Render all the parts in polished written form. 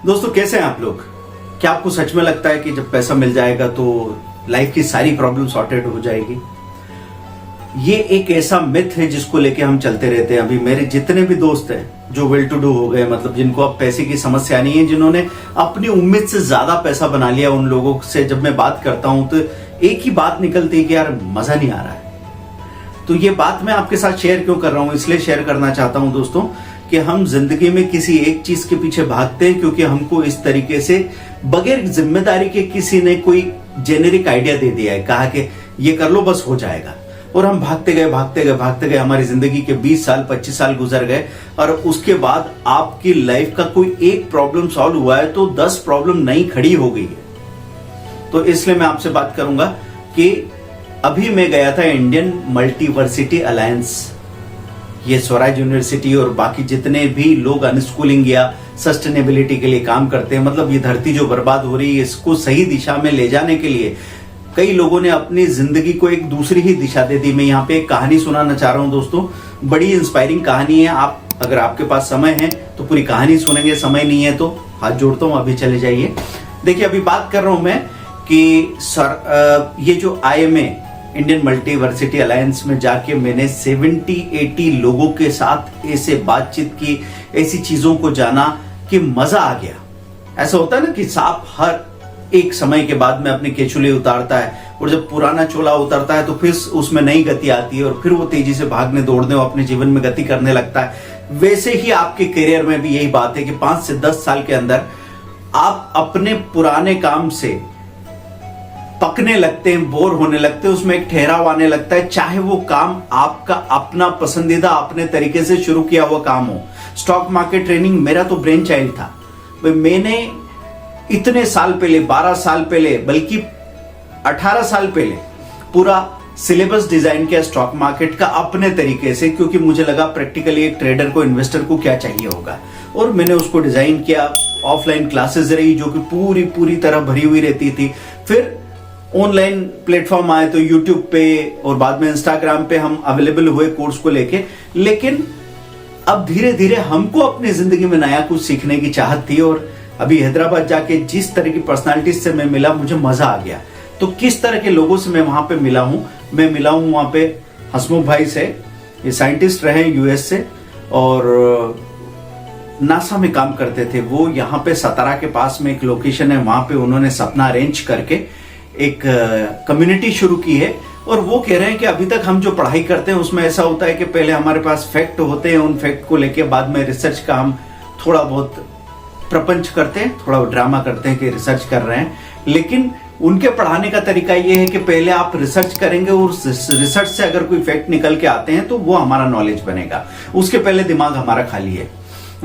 दोस्तों कैसे हैं आप लोग? क्या आपको सच में लगता है कि जब पैसा मिल जाएगा तो लाइफ की सारी प्रॉब्लम सॉर्टेड हो जाएगी? ये एक ऐसा मिथ है जिसको लेके हम चलते रहते हैं। अभी मेरे जितने भी दोस्त हैं जो वेल टू डू हो गए, मतलब जिनको अब पैसे की समस्या नहीं है, जिन्होंने अपनी उम्मीद से ज्यादा पैसा बना लिया, उन लोगों से जब मैं बात करता हूं तो एक ही बात निकलती है कि यार मजा नहीं आ रहा है। तो ये बात मैं आपके साथ शेयर क्यों कर रहा हूं? इसलिए शेयर करना चाहता हूं दोस्तों कि हम जिंदगी में किसी एक चीज के पीछे भागते हैं क्योंकि हमको इस तरीके से बगैर जिम्मेदारी के किसी ने कोई जेनेरिक आइडिया दे दिया है, कहा कि ये कर लो बस हो जाएगा, और हम भागते गए। हमारी जिंदगी के 20 साल 25 साल गुजर गए और उसके बाद आपकी लाइफ का कोई एक प्रॉब्लम सॉल्व हुआ है तो 10 प्रॉब्लम नई खड़ी हो गई है। तो इसलिए मैं आपसे बात करूंगा कि अभी मैं गया था इंडियन मल्टीवर्सिटी अलायंस, ये स्वराज यूनिवर्सिटी और बाकी जितने भी लोग अनस्कूलिंग या सस्टेनेबिलिटी के लिए काम करते हैं, मतलब ये धरती जो बर्बाद हो रही है इसको सही दिशा में ले जाने के लिए कई लोगों ने अपनी जिंदगी को एक दूसरी ही दिशा दे दी। मैं यहाँ पे एक कहानी सुनाना चाह रहा हूँ दोस्तों, बड़ी इंस्पायरिंग कहानी है। आप अगर आपके पास समय है तो पूरी कहानी सुनेंगे, समय नहीं है तो हाथ जोड़ता हूँ अभी चले जाइए। देखिए अभी बात कर रहा हूं मैं कि सर ये जो IMA इंडियन मल्टीवर्सिटी अलायंस में जाके मैंने 70-80 लोगों के साथ ऐसे बातचीत की, ऐसी चीजों को जाना कि मजा आ गया। ऐसा होता है ना कि सांप हर एक समय के बाद में अपने केचुले उतारता है और जब पुराना चोला उतरता है तो फिर उसमें नई गति आती है और फिर वो तेजी से भागने दौड़ने और अपने जीवन में गति करने लगता है। वैसे ही आपके करियर में भी यही बात है कि 5 से 10 साल के अंदर आप अपने पुराने काम से पकने लगते हैं, बोर होने लगते हैं, उसमें एक ठहराव आने लगता है, चाहे वो काम आपका अपना पसंदीदा अपने तरीके से शुरू किया हुआ काम हो। स्टॉक मार्केट ट्रेनिंग मेरा तो ब्रेन चाइल्ड था। मैंने इतने साल पहले, 12 साल पहले, बल्कि 18 साल पहले पूरा सिलेबस डिजाइन किया स्टॉक मार्केट का अपने तरीके से, क्योंकि मुझे लगा प्रैक्टिकली एक ट्रेडर को, इन्वेस्टर को क्या चाहिए होगा, और मैंने उसको डिजाइन किया। ऑफलाइन क्लासेस रही जो कि पूरी तरह भरी हुई रहती थी। फिर ऑनलाइन प्लेटफॉर्म आए तो यूट्यूब पे और बाद में इंस्टाग्राम पे हम अवेलेबल हुए कोर्स को लेके। लेकिन अब धीरे धीरे हमको अपनी जिंदगी में नया कुछ सीखने की चाहत थी और अभी हैदराबाद जाके जिस तरह की पर्सनालिटी से मैं मिला मुझे मजा आ गया। तो किस तरह के लोगों से मैं वहां पे मिला हूं? मैं मिला हूं वहां पे हसमुख भाई से, ये साइंटिस्ट रहे US से और नासा में काम करते थे। वो यहाँ पे सतारा के पास में एक लोकेशन है, वहां पे उन्होंने सपना अरेंज करके एक कम्युनिटी शुरू की है। और वो कह रहे हैं कि अभी तक हम जो पढ़ाई करते हैं उसमें ऐसा होता है कि पहले हमारे पास फैक्ट होते हैं, उन फैक्ट को लेके बाद में रिसर्च का हम थोड़ा बहुत प्रपंच करते हैं, थोड़ा ड्रामा करते हैं कि रिसर्च कर रहे हैं। लेकिन उनके पढ़ाने का तरीका ये है कि पहले आप रिसर्च करेंगे और रिसर्च से अगर कोई फैक्ट निकल के आते हैं तो वो हमारा नॉलेज बनेगा, उसके पहले दिमाग हमारा खाली है।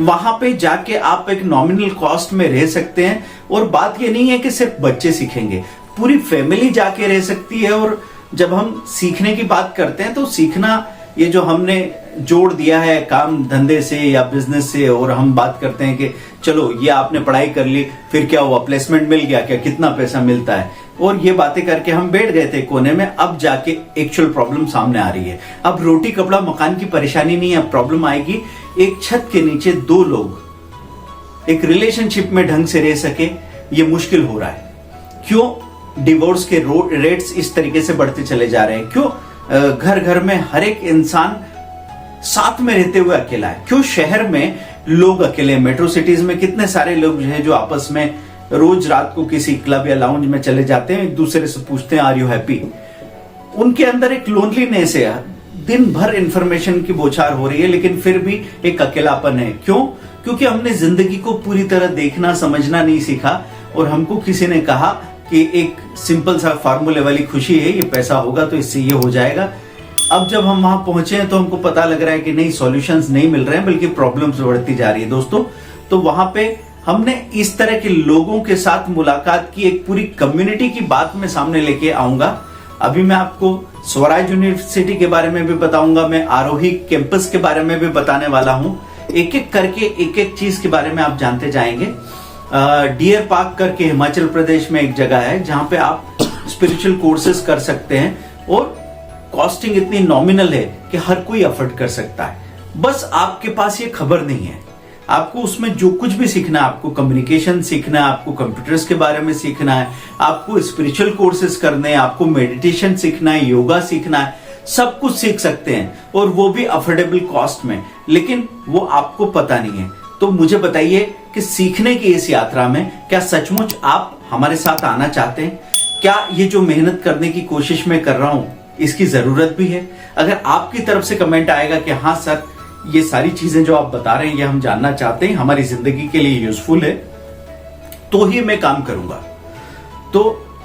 वहां पे जाके आप एक नॉमिनल कॉस्ट में रह सकते हैं और बात ये नहीं है कि सिर्फ बच्चे सीखेंगे, पूरी फैमिली जाके रह सकती है। और जब हम सीखने की बात करते हैं तो सीखना, ये जो हमने जोड़ दिया है काम धंधे से या बिजनेस से, और हम बात करते हैं कि चलो ये आपने पढ़ाई कर ली, फिर क्या हुआ, प्लेसमेंट मिल गया क्या, कितना पैसा मिलता है, और ये बातें करके हम बैठ गए थे कोने में। अब जाके एक्चुअल प्रॉब्लम सामने आ रही है। अब रोटी कपड़ा मकान की परेशानी नहीं है, अब प्रॉब्लम आएगी एक छत के नीचे 2 लोग एक रिलेशनशिप में ढंग से रह सके, ये मुश्किल हो रहा है। क्यों? डिवोर्स के रेट्स इस तरीके से बढ़ते चले जा रहे हैं। क्यों? घर घर में हर एक इंसान साथ में रहते हुए अकेला है। क्यों? शहर में लोग अकेले, मेट्रो सिटीज में कितने सारे लोग हैं जो आपस में रोज रात को किसी क्लब या लाउंज में चले जाते हैं, एक दूसरे से पूछते हैं आर यू हैप्पी। उनके अंदर एक लोनलीनेस है, दिन भर इंफॉर्मेशन की बौछार हो रही है लेकिन फिर भी एक अकेलापन है। क्यों? क्योंकि हमने जिंदगी को पूरी तरह देखना समझना नहीं सीखा और हमको किसी ने कहा कि एक सिंपल सा फार्मूले वाली खुशी है, ये पैसा होगा तो इससे ये हो जाएगा। अब जब हम वहां पहुंचे हैं तो हमको पता लग रहा है कि नहीं, सॉल्यूशंस नहीं मिल रहे हैं बल्कि प्रॉब्लम्स बढ़ती जा रही है दोस्तों। तो वहां पे हमने इस तरह के लोगों के साथ मुलाकात की, एक पूरी कम्युनिटी की बात मैं सामने लेके आऊंगा। अभी मैं आपको स्वराज यूनिवर्सिटी के बारे में भी बताऊंगा, मैं आरोही कैंपस के बारे में भी बताने वाला हूं। एक एक करके एक एक चीज के बारे में आप जानते जाएंगे। डियर पार्क करके हिमाचल प्रदेश में एक जगह है जहां पे आप स्पिरिचुअल कोर्सेज कर सकते हैं और कॉस्टिंग इतनी नॉमिनल है कि हर कोई अफोर्ड कर सकता है। बस आपके पास ये खबर नहीं है। आपको उसमें जो कुछ भी सीखना है, आपको कम्युनिकेशन सीखना है, आपको कंप्यूटर्स के बारे में सीखना है, आपको स्पिरिचुअल कोर्सेज करने हैं, आपको मेडिटेशन सीखना है, योगा सीखना है, सब कुछ सीख सकते हैं और वो भी अफोर्डेबल कॉस्ट में, लेकिन वो आपको पता नहीं है। तो मुझे बताइए कि सीखने की इस यात्रा में क्या सचमुच आप हमारे साथ आना चाहते हैं? क्या ये जो मेहनत करने की कोशिश मैं कर रहा हूं इसकी जरूरत भी है? अगर आपकी तरफ से कमेंट आएगा कि हाँ सर, ये सारी चीजें जो आप बता रहे हैं ये हम जानना चाहते हैं, हमारी जिंदगी के लिए यूजफुल है, तो ही मैं काम करूंगा। तो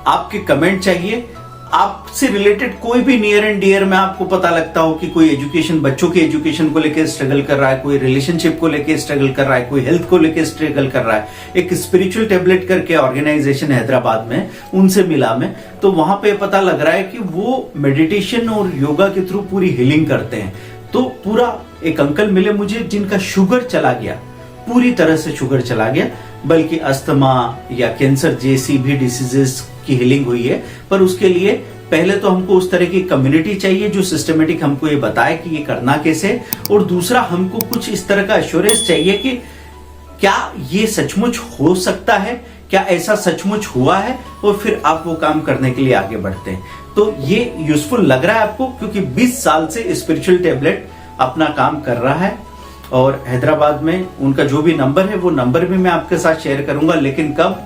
आपके कमेंट चाहिए। आपसे रिलेटेड कोई भी नियर एंड डियर में आपको पता लगता हो कि कोई एजुकेशन, बच्चों की एजुकेशन को लेकर स्ट्रगल कर रहा है, कोई रिलेशनशिप को लेकर स्ट्रगल कर रहा है, कोई हेल्थ को लेकर स्ट्रगल कर रहा है, एक स्पिरिचुअल टेबलेट करके ऑर्गेनाइजेशन हैदराबाद में, उनसे मिला मैं, तो वहां पे पता लग रहा है कि वो मेडिटेशन और योगा के थ्रू पूरी हीलिंग करते हैं। तो पूरा एक अंकल मिले मुझे जिनका शुगर चला गया, पूरी तरह से शुगर चला गया, बल्कि अस्थमा या कैंसर जैसी भी डिसीजेस की हीलिंग हुई है। पर उसके लिए पहले तो हमको उस तरह की कम्युनिटी चाहिए जो सिस्टमेटिक हमको ये बताए कि ये करना कैसे, और दूसरा हमको कुछ इस तरह का एश्योरेंस चाहिए कि क्या ये सचमुच हो सकता है, क्या ऐसा सचमुच हुआ है, और फिर आप वो काम करने के लिए आगे बढ़ते हैं। तो ये यूजफुल लग रहा है आपको, क्योंकि 20 साल से स्पिरिचुअल टेबलेट अपना काम कर रहा है, और हैदराबाद में उनका जो भी नंबर है वो नंबर भी मैं आपके साथ शेयर करूंगा। लेकिन कब?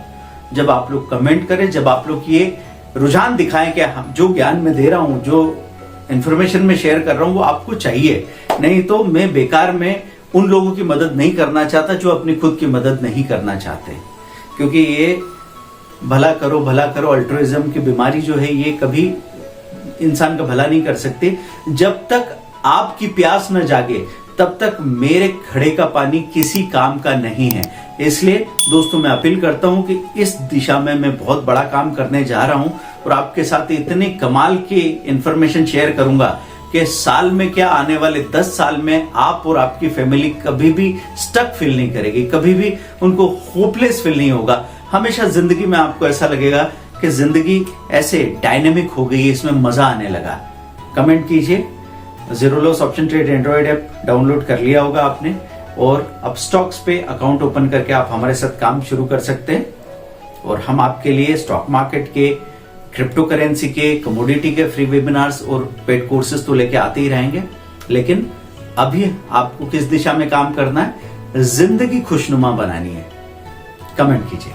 जब आप लोग कमेंट करें, जब आप लोग ये रुझान दिखाएं कि हम जो ज्ञान में दे रहा हूं, जो इंफॉर्मेशन में शेयर कर रहा हूं वो आपको चाहिए। नहीं तो मैं बेकार में उन लोगों की मदद नहीं करना चाहता जो अपनी खुद की मदद नहीं करना चाहते, क्योंकि ये भला करो अल्ट्रुइज्म की बीमारी जो है ये कभी इंसान का भला नहीं कर सकती। जब तक आपकी प्यास न जागे तब तक मेरे घड़े का पानी किसी काम का नहीं है। इसलिए दोस्तों मैं अपील करता हूं कि इस दिशा में मैं बहुत बड़ा काम करने जा रहा हूं, और आपके साथ इतने कमाल की इंफॉर्मेशन शेयर करूंगा कि साल में क्या, आने वाले 10 साल में आप और आपकी फैमिली कभी भी स्टक फील नहीं करेगी, कभी भी उनको होपलेस फील नहीं होगा। हमेशा जिंदगी में आपको ऐसा लगेगा कि जिंदगी ऐसे डायनेमिक हो गई है, इसमें मजा आने लगा। कमेंट कीजिए। Zero loss option trade Android app download कर लिया होगा आपने, और अब स्टॉक्स पे अकाउंट ओपन करके आप हमारे साथ काम शुरू कर सकते हैं, और हम आपके लिए स्टॉक मार्केट के, क्रिप्टो करेंसी के, कमोडिटी के फ्री वेबिनार्स और पेड कोर्सेज तो लेके आते ही रहेंगे। लेकिन अभी आपको किस दिशा में काम करना है? जिंदगी खुशनुमा बनानी है। कमेंट कीजिए।